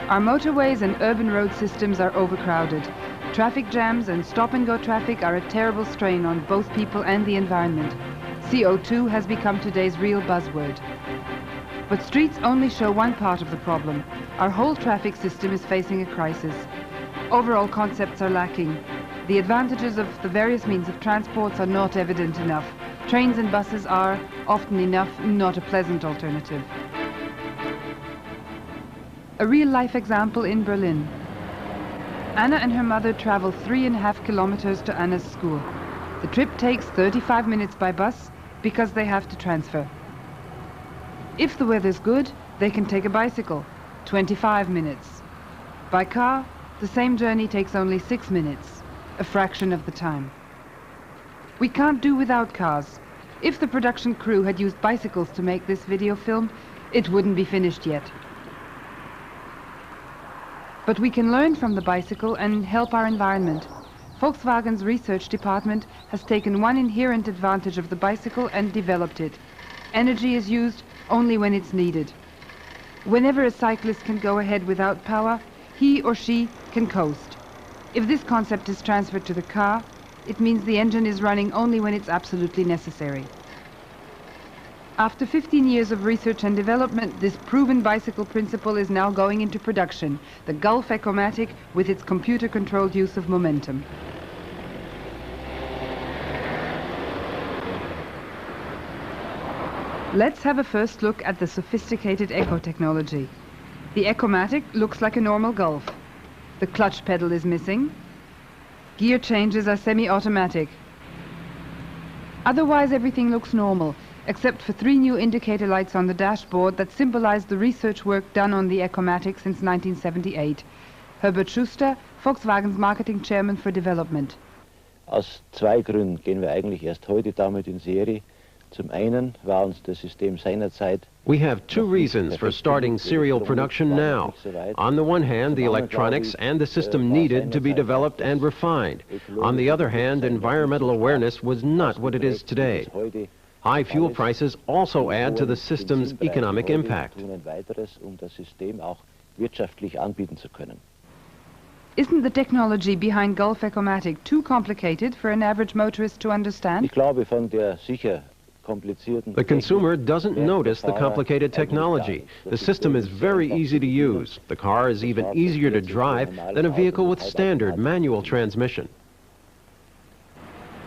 Our motorways and urban road systems are overcrowded. Traffic jams and stop-and-go traffic are a terrible strain on both people and the environment. CO2 has become today's real buzzword. But streets only show one part of the problem. Our whole traffic system is facing a crisis. Overall concepts are lacking. The advantages of the various means of transport are not evident enough. Trains and buses are, often enough, not a pleasant alternative. A real-life example in Berlin. Anna and her mother travel 3.5 kilometers to Anna's school. The trip takes 35 minutes by bus because they have to transfer. If the weather's good, they can take a bicycle, 25 minutes. By car, the same journey takes only 6 minutes, a fraction of the time. We can't do without cars. If the production crew had used bicycles to make this video film, it wouldn't be finished yet. But we can learn from the bicycle and help our environment. Volkswagen's research department has taken one inherent advantage of the bicycle and developed it. Energy is used only when it's needed. Whenever a cyclist can go ahead without power, he or she can coast. If this concept is transferred to the car, it means the engine is running only when it's absolutely necessary. After 15 years of research and development, this proven bicycle principle is now going into production, the Gulf Ecomatic with its computer-controlled use of momentum. Let's have a first look at the sophisticated Eco technology. The Ecomatic looks like a normal Golf. The clutch pedal is missing. Gear changes are semi-automatic. Otherwise everything looks normal, except for 3 new indicator lights on the dashboard that symbolize the research work done on the Ecomatic since 1978. Herbert Schuster, Volkswagen's Marketing Chairman for Development. Aus 2 Gründen gehen wir eigentlich erst heute damit in Serie. Zum einen war uns das System seinerzeit. We have 2 reasons for starting serial production now. On the one hand, the electronics and the system needed to be developed and refined. On the other hand, environmental awareness was not what it is today. High fuel prices also add to the system's economic impact. Isn't the technology behind Golf Ecomatic too complicated for an average motorist to understand? The consumer doesn't notice the complicated technology. The system is very easy to use. The car is even easier to drive than a vehicle with standard manual transmission.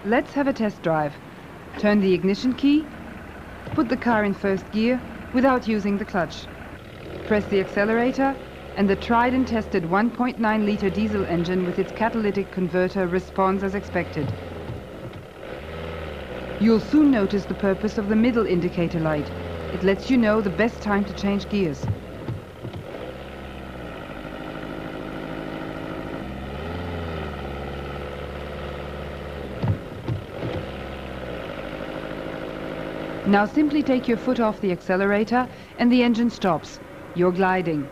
Let's have a test drive. Turn the ignition key, put the car in first gear without using the clutch. Press the accelerator and the tried and tested 1.9-liter diesel engine with its catalytic converter responds as expected. You'll soon notice the purpose of the middle indicator light. It lets you know the best time to change gears. Now simply take your foot off the accelerator and the engine stops. You're gliding.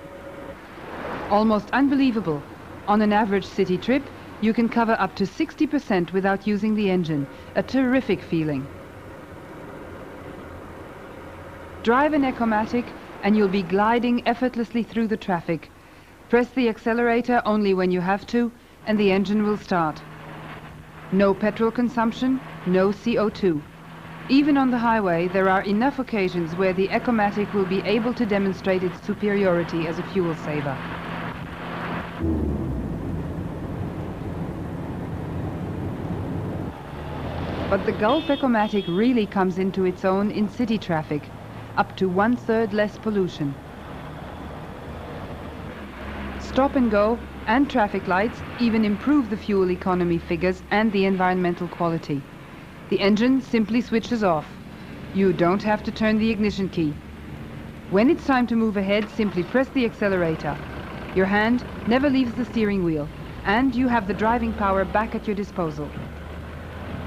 Almost unbelievable. On an average city trip, you can cover up to 60% without using the engine. A terrific feeling. Drive an Ecomatic and you'll be gliding effortlessly through the traffic. Press the accelerator only when you have to and the engine will start. No petrol consumption, no CO2. Even on the highway, there are enough occasions where the Ecomatic will be able to demonstrate its superiority as a fuel saver. But the Gulf Ecomatic really comes into its own in city traffic, up to 1/3 less pollution. Stop and go and traffic lights even improve the fuel economy figures and the environmental quality. The engine simply switches off. You don't have to turn the ignition key. When it's time to move ahead, simply press the accelerator. Your hand never leaves the steering wheel, and you have the driving power back at your disposal.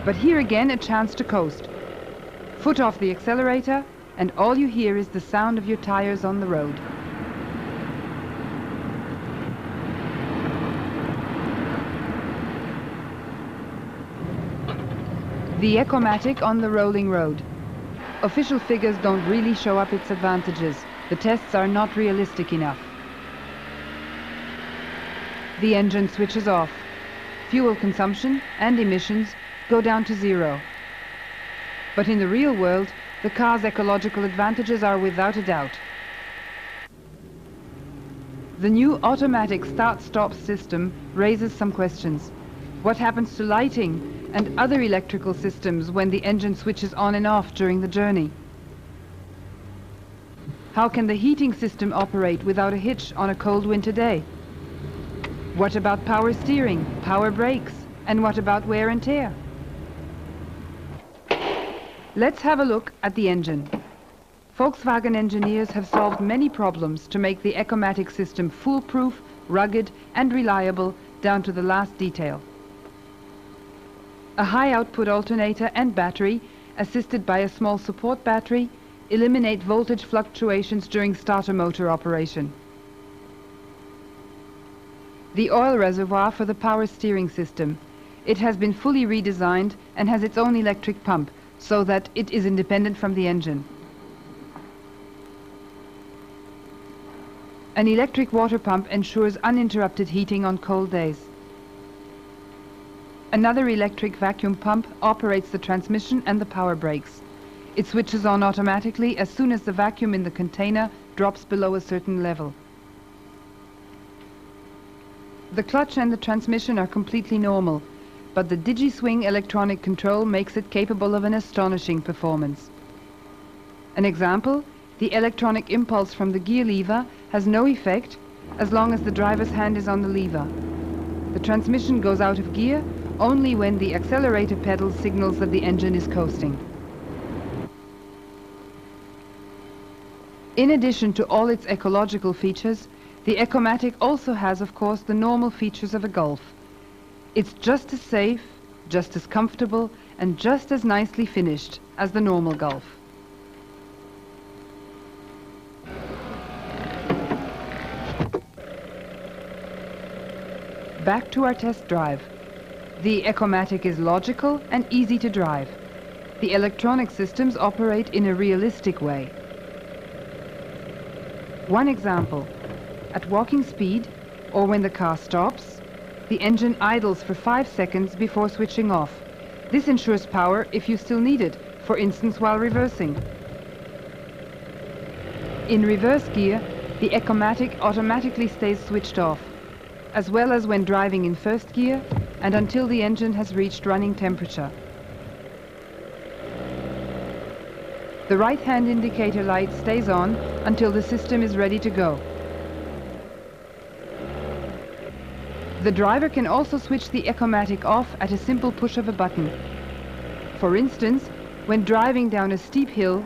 But here again, a chance to coast. Foot off the accelerator, and all you hear is the sound of your tires on the road. The Ecomatic on the rolling road. Official figures don't really show up its advantages. The tests are not realistic enough. The engine switches off. Fuel consumption and emissions go down to zero. But in the real world, the car's ecological advantages are without a doubt. The new automatic start-stop system raises some questions. What happens to lighting and other electrical systems when the engine switches on and off during the journey? How can the heating system operate without a hitch on a cold winter day? What about power steering, power brakes, and what about wear and tear? Let's have a look at the engine. Volkswagen engineers have solved many problems to make the Ecomatic system foolproof, rugged, and reliable down to the last detail. A high-output alternator and battery, assisted by a small support battery, eliminate voltage fluctuations during starter motor operation. The oil reservoir for the power steering system. It has been fully redesigned and has its own electric pump, so that it is independent from the engine. An electric water pump ensures uninterrupted heating on cold days. Another electric vacuum pump operates the transmission and the power brakes. It switches on automatically as soon as the vacuum in the container drops below a certain level. The clutch and the transmission are completely normal, but the DigiSwing electronic control makes it capable of an astonishing performance. An example, the electronic impulse from the gear lever has no effect as long as the driver's hand is on the lever. The transmission goes out of gear only when the accelerator pedal signals that the engine is coasting. In addition to all its ecological features, the Ecomatic also has, of course, the normal features of a Golf. It's just as safe, just as comfortable, and just as nicely finished as the normal Golf. Back to our test drive. The Ecomatic is logical and easy to drive. The electronic systems operate in a realistic way. One example. At walking speed, or when the car stops, the engine idles for 5 seconds before switching off. This ensures power if you still need it, for instance while reversing. In reverse gear, the Ecomatic automatically stays switched off, as well as when driving in first gear and until the engine has reached running temperature. The right-hand indicator light stays on until the system is ready to go. The driver can also switch the Ecomatic off at a simple push of a button. For instance, when driving down a steep hill,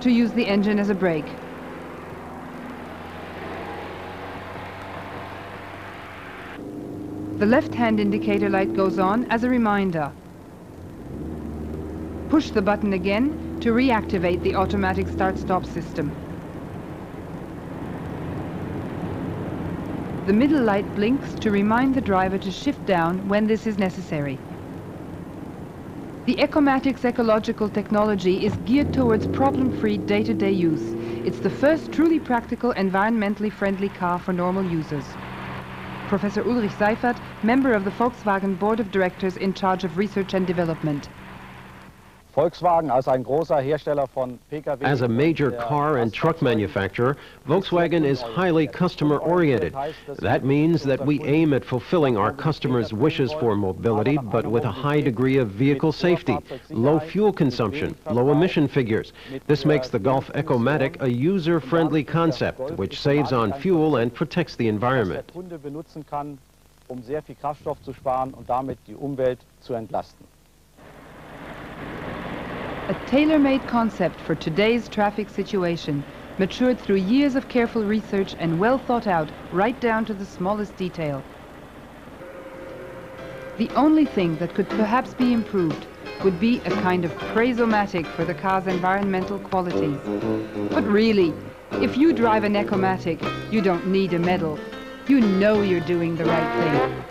to use the engine as a brake. The left-hand indicator light goes on as a reminder. Push the button again to reactivate the automatic start-stop system. The middle light blinks to remind the driver to shift down when this is necessary. The Ecomatic's ecological technology is geared towards problem-free day-to-day use. It's the first truly practical, environmentally friendly car for normal users. Professor Ulrich Seifert, member of the Volkswagen Board of Directors in charge of research and development. As a major car and truck manufacturer, Volkswagen is highly customer-oriented. That means that we aim at fulfilling our customers' wishes for mobility, but with a high degree of vehicle safety, low fuel consumption, low emission figures. This makes the Golf Ecomatic a user-friendly concept, which saves on fuel and protects the environment. A tailor-made concept for today's traffic situation, matured through years of careful research and well thought out, right down to the smallest detail. The only thing that could perhaps be improved would be a kind of praisomatic for the car's environmental qualities. But really, if you drive an Ecomatic, you don't need a medal. You know you're doing the right thing.